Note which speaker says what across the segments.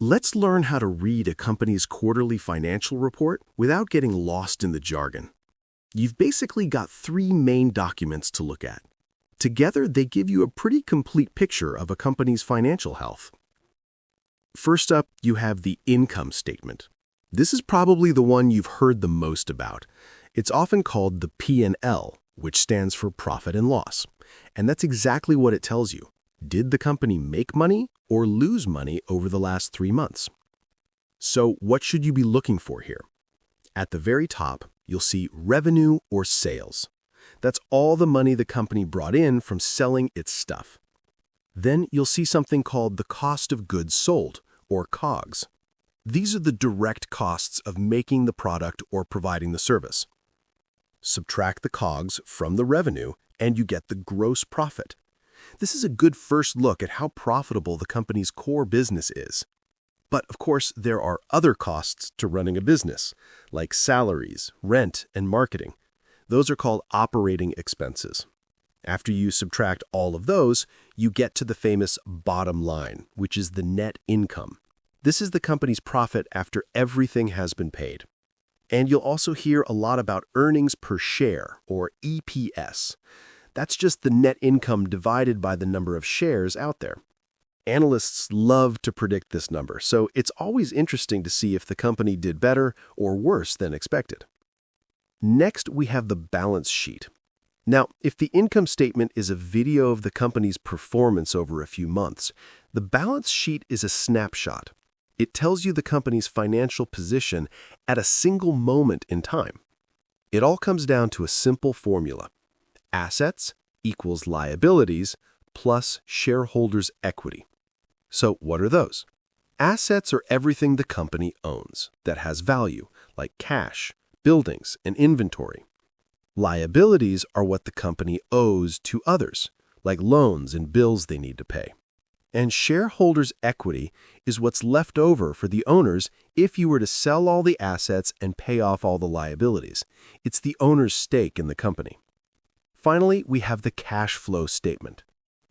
Speaker 1: Let's learn how to read a company's quarterly financial report without getting lost in the jargon. You've basically got three main documents to look at. Together, they give you a pretty complete picture of a company's financial health. First up, you have the income statement. This is probably the one you've heard the most about. It's often called the P&L, which stands for profit and loss. And that's exactly what it tells you. Did the company make money or lose money over the last 3 months? So what should you be looking for here? At the very top, you'll see revenue or sales. That's all the money the company brought in from selling its stuff. Then you'll see something called the cost of goods sold, or COGS. These are the direct costs of making the product or providing the service. Subtract the COGS from the revenue, and you get the gross profit. This is a good first look at how profitable the company's core business is. But of course, there are other costs to running a business, like salaries, rent, and marketing. Those are called operating expenses. After you subtract all of those, you get to the famous bottom line, which is the net income. This is the company's profit after everything has been paid. And you'll also hear a lot about earnings per share, or EPS. That's just the net income divided by the number of shares out there. Analysts love to predict this number, so it's always interesting to see if the company did better or worse than expected. Next, we have the balance sheet. Now, if the income statement is a video of the company's performance over a few months, the balance sheet is a snapshot. It tells you the company's financial position at a single moment in time. It all comes down to a simple formula. Assets equals liabilities plus shareholders' equity. So what are those? Assets are everything the company owns that has value, like cash, buildings, and inventory. Liabilities are what the company owes to others, like loans and bills they need to pay. And shareholders' equity is what's left over for the owners if you were to sell all the assets and pay off all the liabilities. It's the owner's stake in the company. Finally, we have the cash flow statement.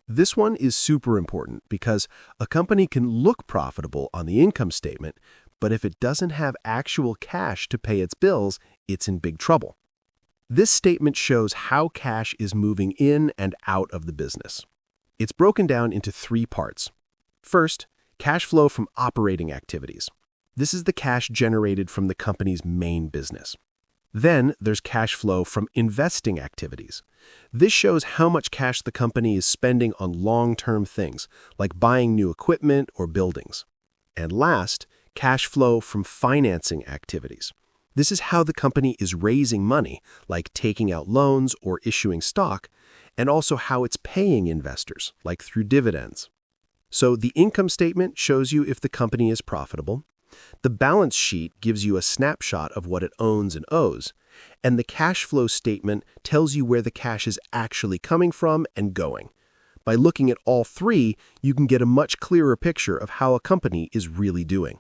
Speaker 1: This one is super important because a company can look profitable on the income statement, but if it doesn't have actual cash to pay its bills, it's in big trouble. This statement shows how cash is moving in and out of the business. It's broken down into 3 parts. First, cash flow from operating activities. This is the cash generated from the company's main business. Then there's cash flow from investing activities. This shows how much cash the company is spending on long-term things, like buying new equipment or buildings. And last, cash flow from financing activities. This is how the company is raising money, like taking out loans or issuing stock, and also how it's paying investors, like through dividends. So the income statement shows you if the company is profitable. The balance sheet gives you a snapshot of what it owns and owes, and the cash flow statement tells you where the cash is actually coming from and going. By looking at all 3, you can get a much clearer picture of how a company is really doing.